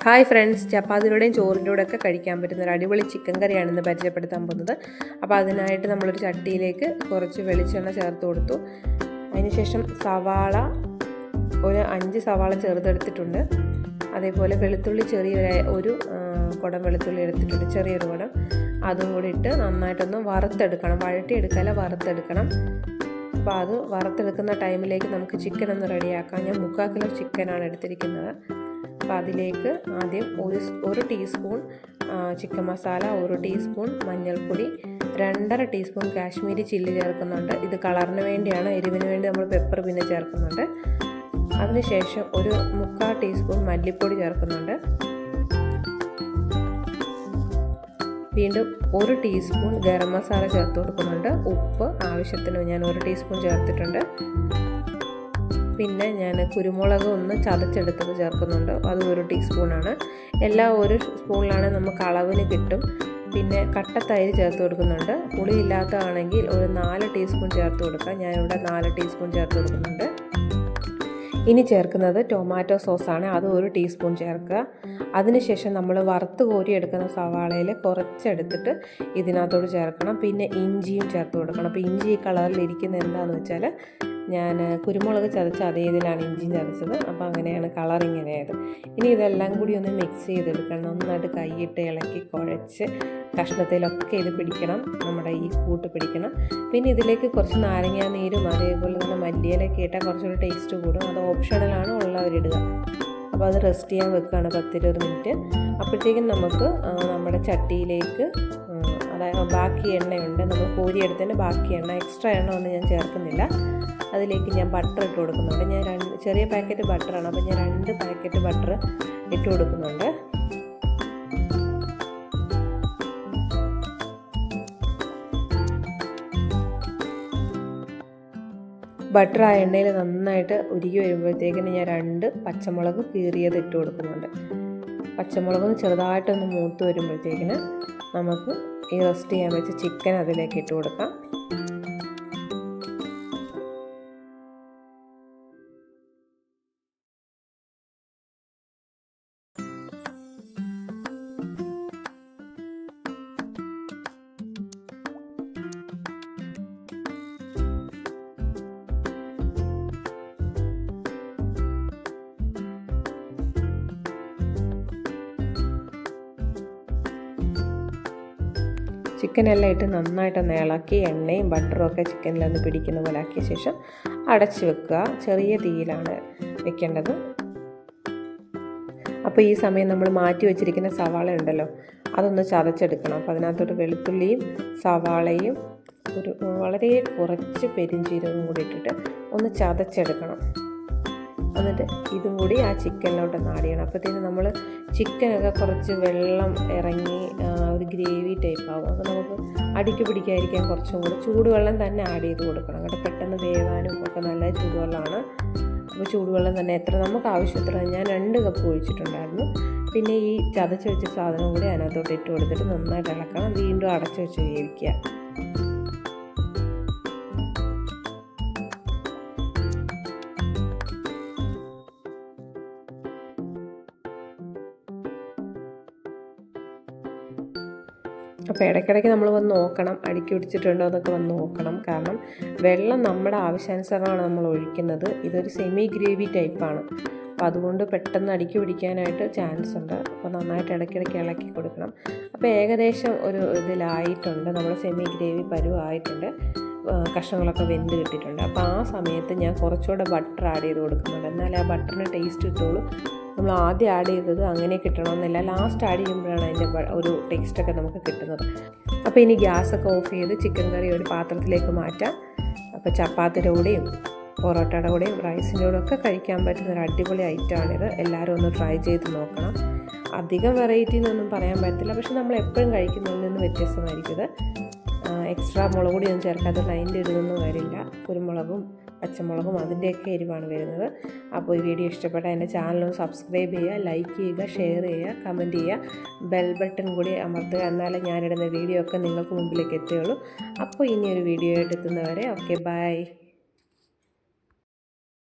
Hi friends, ചപ്പാത്തിയുടെയും ചോറിൻ്റെ കൂടെയൊക്കെ കഴിക്കാൻ പറ്റുന്ന ഒരു അടിപൊളി ചിക്കൻ കറിയാണ് ഇന്ന് പരിചയപ്പെടുത്താൻ പോകുന്നത്. അപ്പോൾ അതിനായിട്ട് നമ്മളൊരു ചട്ടിയിലേക്ക് കുറച്ച് വെളിച്ചെണ്ണ ചേർത്ത് കൊടുത്തു. അതിനുശേഷം സവാള ഒരു 5 സവാള ചെറുതെടുത്തിട്ടുണ്ട്. അതേപോലെ വെളുത്തുള്ളി ഒരു കുടം വെളുത്തുള്ളി എടുത്തിട്ടുണ്ട്, ചെറിയൊരു കുടം. അതും കൂടി ഇട്ട് നന്നായിട്ടൊന്ന് വറുത്തെടുക്കണം. വഴറ്റിയെടുക്കാതെ വറുത്തെടുക്കണം. അപ്പോൾ അത് വറുത്തെടുക്കുന്ന ടൈമിലേക്ക് നമുക്ക് ചിക്കൻ ഒന്ന് റെഡിയാക്കാം. ഞാൻ 3/4 കിലോ ചിക്കനാണ് എടുത്തിരിക്കുന്നത്. അപ്പോൾ അതിലേക്ക് ആദ്യം ഒരു ടീസ്പൂൺ ചിക്കൻ മസാല, 1 ടീസ്പൂൺ മഞ്ഞൾപ്പൊടി, 2.5 ടീസ്പൂൺ കാശ്മീരി ചില്ലി ചേർക്കുന്നുണ്ട്. ഇത് കളറിന് വേണ്ടിയാണ്, എരിവിന് വേണ്ടി നമ്മൾ പെപ്പർ പിന്നെ ചേർക്കുന്നുണ്ട്. അതിനുശേഷം ഒരു 3/4 ടീസ്പൂൺ മല്ലിപ്പൊടി ചേർക്കുന്നുണ്ട്. വീണ്ടും 1 ടീസ്പൂൺ ഗരം മസാല ചേർത്ത് കൊടുക്കുന്നുണ്ട്. ഉപ്പ് ആവശ്യത്തിന് ഞാൻ 1 ടീസ്പൂൺ ചേർത്തിട്ടുണ്ട്. പിന്നെ ഞാൻ കുരുമുളക് ഒന്ന് ചതച്ചെടുത്തത് ചേർക്കുന്നുണ്ട്. അത് 1 ടീസ്പൂണാണ്. എല്ലാം 1 സ്പൂണിലാണ് നമുക്ക് അളവിന് കിട്ടും. പിന്നെ കട്ട തൈര് ചേർത്ത് കൊടുക്കുന്നുണ്ട്. പുളി ഇല്ലാത്തതാണെങ്കിൽ ഒരു 4 ടീസ്പൂൺ ചേർത്ത് കൊടുക്കാം. ഞാനിവിടെ 4 ടീസ്പൂൺ ചേർത്ത് കൊടുക്കുന്നുണ്ട്. ഇനി ചേർക്കുന്നത് ടൊമാറ്റോ സോസാണ്. അത് 1 ടീസ്പൂൺ ചേർക്കുക. അതിനുശേഷം നമ്മൾ വറുത്ത് കോരിയെടുക്കുന്ന സവാളയിൽ കുറച്ചെടുത്തിട്ട് ഇതിനകത്തോട് ചേർക്കണം. പിന്നെ ഇഞ്ചിയും ചേർത്ത് കൊടുക്കണം. അപ്പോൾ ഇഞ്ചി ഈ കളറിൽ ഇരിക്കുന്നത് എന്താണെന്ന് വെച്ചാൽ ഞാൻ കുരുമുളക് ചതച്ച അതേ ഇതിലാണ് ഇഞ്ചി ചതച്ചത്. അപ്പോൾ അങ്ങനെയാണ് കളർ ഇങ്ങനെയായത്. ഇനി ഇതെല്ലാം കൂടി ഒന്ന് മിക്സ് ചെയ്തെടുക്കണം. നന്നായിട്ട് കൈയിട്ട് ഇളക്കി കുഴച്ച് കഷ്ണത്തിലൊക്കെ ഇത് പിടിക്കണം, നമ്മുടെ ഈ കൂട്ട് പിടിക്കണം. പിന്നെ ഇതിലേക്ക് കുറച്ച് നാരങ്ങാ നീരും അതേപോലെ തന്നെ മല്ലിയിലൊക്കെ ഇട്ടാൽ കുറച്ചുകൂടി ടേസ്റ്റ് കൂടും. അത് ഓപ്ഷണലാണ്, ഉള്ളവരിടുക. അപ്പോൾ അത് റെസ്റ്റ് ചെയ്യാൻ വെക്കുകയാണ് 10-20 മിനിറ്റ്. അപ്പോഴത്തേക്കും നമുക്ക് നമ്മുടെ ചട്ടിയിലേക്ക്, അതായത് ബാക്കി എണ്ണയുണ്ട്, നമ്മൾ കോരിയെടുത്തതിൻ്റെ ബാക്കി എണ്ണ, എക്സ്ട്രാ എണ്ണ ഒന്നും ഞാൻ ചേർക്കുന്നില്ല. അതിലേക്ക് ഞാൻ ബട്ടർ ഇട്ട് കൊടുക്കുന്നുണ്ട്. ഞാൻ ചെറിയ പാക്കറ്റ് ബട്ടറാണ്, അപ്പോൾ ഞാൻ 2 പാക്കറ്റ് ബട്ടർ ഇട്ട് കൊടുക്കുന്നുണ്ട്. ബട്ടർ ആ എണ്ണയിൽ നന്നായിട്ട് ഉരുകി വരുമ്പോഴത്തേക്കിന് ഞാൻ 2 പച്ചമുളക് കീറിയത് ഇട്ട് കൊടുക്കുന്നുണ്ട്. പച്ചമുളക് ചെറുതായിട്ടൊന്ന് മൂത്ത് വരുമ്പോഴത്തേക്കിന് നമുക്ക് ഈ റോസ്റ്റ് ചെയ്യാൻ വെച്ച ചിക്കൻ അതിലേക്ക് ഇട്ട് കൊടുക്കാം. ചിക്കനെല്ലാം ഇട്ട് നന്നായിട്ടൊന്ന് ഇളക്കി എണ്ണയും ബട്ടറും ഒക്കെ ചിക്കനിലൊന്ന് പിടിക്കുന്ന പോലെ ആക്കിയ ശേഷം അടച്ച് വെക്കുക. ചെറിയ തീയിലാണ് വെക്കേണ്ടത്. അപ്പോൾ ഈ സമയം നമ്മൾ മാറ്റി വെച്ചിരിക്കുന്ന സവാള ഉണ്ടല്ലോ, അതൊന്ന് ചതച്ചെടുക്കണം. അപ്പോൾ അതിനകത്തോട്ട് വെളുത്തുള്ളിയും സവാളയും വളരെ കുറച്ച് പെരിഞ്ചീരകവും കൂടി ഇട്ടിട്ട് ഒന്ന് ചതച്ചെടുക്കണം. എന്നിട്ട് ഇതും കൂടി ആ ചിക്കനിലോട്ട് നാടിയണം. അപ്പോഴത്തേന് നമ്മൾ ചിക്കനൊക്കെ കുറച്ച് വെള്ളം ഇറങ്ങി ഒരു ഗ്രേവി ടൈപ്പ് ആവും. അപ്പോൾ നമുക്ക് അടിക്ക് പിടിക്കാതിരിക്കാൻ കുറച്ചും കൂടി ചൂടുവെള്ളം തന്നെ ആഡ് ചെയ്ത് കൊടുക്കണം കേട്ടോ. പെട്ടെന്ന് വേവാനും ഒക്കെ നല്ല ചൂടുവെള്ളമാണ്. അപ്പോൾ ചൂടുവെള്ളം തന്നെ എത്ര നമുക്ക് ആവശ്യത്തിന്, ഞാൻ 2 കപ്പ് ഒഴിച്ചിട്ടുണ്ടായിരുന്നു. പിന്നെ ഈ ചതച്ച് വെച്ച സാധനം കൂടി അതിനകത്തോട്ട് ഇട്ട് കൊടുത്തിട്ട് നന്നായിട്ട് ഇളക്കണം. വീണ്ടും അടച്ച് വെച്ച് വേവിക്കുക. അപ്പോൾ ഇടയ്ക്കിടയ്ക്ക് നമ്മൾ വന്ന് നോക്കണം, അടിക്ക് പിടിച്ചിട്ടുണ്ടോ എന്നൊക്കെ വന്ന് നോക്കണം. കാരണം വെള്ളം നമ്മുടെ ആവശ്യാനുസരണമാണ് നമ്മൾ ഒഴിക്കുന്നത്. ഇതൊരു സെമി ഗ്രേവി ടൈപ്പാണ്. അപ്പോൾ അതുകൊണ്ട് പെട്ടെന്ന് അടിക്ക് പിടിക്കാനായിട്ട് ചാൻസ് ഉണ്ട്. അപ്പോൾ നന്നായിട്ട് ഇടയ്ക്കിടയ്ക്ക് ഇളക്കി കൊടുക്കണം. അപ്പോൾ ഏകദേശം ഒരു ഇതിലായിട്ടുണ്ട്, നമ്മൾ സെമി ഗ്രേവി പരുവായിട്ടുണ്ട്. കഷ്ണങ്ങളൊക്കെ വെന്ത് കിട്ടിയിട്ടുണ്ട്. അപ്പോൾ ആ സമയത്ത് ഞാൻ കുറച്ചുകൂടെ ബട്ടർ ആഡ് ചെയ്ത് കൊടുക്കുന്നുണ്ട്. എന്നാലേ ആ ബട്ടറിന് ടേസ്റ്റ് കിട്ടുള്ളൂ. നമ്മൾ ആദ്യം ആഡ് ചെയ്തത് അങ്ങനെ കിട്ടണമെന്നില്ല, ലാസ്റ്റ് ആഡ് ചെയ്യുമ്പോഴാണ് അതിൻ്റെ ഒരു ടേസ്റ്റൊക്കെ നമുക്ക് കിട്ടുന്നത്. അപ്പോൾ ഇനി ഗ്യാസൊക്കെ ഓഫ് ചെയ്ത് ചിക്കൻ കറി ഒരു പാത്രത്തിലേക്ക് മാറ്റാം. അപ്പോൾ ചപ്പാത്തിയുടെ കൂടെയും പൊറോട്ടയുടെ കൂടെയും റൈസിൻ്റെ കൂടെ ഒക്കെ കഴിക്കാൻ പറ്റുന്ന ഒരു അടിപൊളി ഐറ്റമാണിത്. എല്ലാവരും ഒന്ന് ട്രൈ ചെയ്ത് നോക്കണം. അധികം വെറൈറ്റി എന്നൊന്നും പറയാൻ പറ്റില്ല, പക്ഷെ നമ്മൾ എപ്പോഴും കഴിക്കുന്നതിൽ നിന്ന് വ്യത്യസ്തമായിരിക്കും ഇത്. എക്സ്ട്രാ മുളക് പൊടിയൊന്നും ചേർക്കാത്തതുകൊണ്ട് അതിൻ്റെ എരിവൊന്നും വരില്ല. കുരുമുളകും പച്ചമുളകും അതിൻ്റെയൊക്കെ എരിവാണ് വരുന്നത്. അപ്പോൾ ഈ വീഡിയോ ഇഷ്ടപ്പെട്ടാൽ എൻ്റെ ചാനലൊന്ന് സബ്സ്ക്രൈബ് ചെയ്യുക, ലൈക്ക് ചെയ്യുക, ഷെയർ ചെയ്യുക, കമൻറ്റ് ചെയ്യുക, ബെൽ ബട്ടൺ കൂടി അമർത്തുക. എന്നാലേ ഞാനിടുന്ന വീഡിയോ ഒക്കെ നിങ്ങൾക്ക് മുമ്പിലേക്ക് എത്തുകയുള്ളൂ. അപ്പോൾ ഇനിയൊരു വീഡിയോ ആയിട്ട് എത്തുന്നവരെ ഓക്കെ, ബൈ.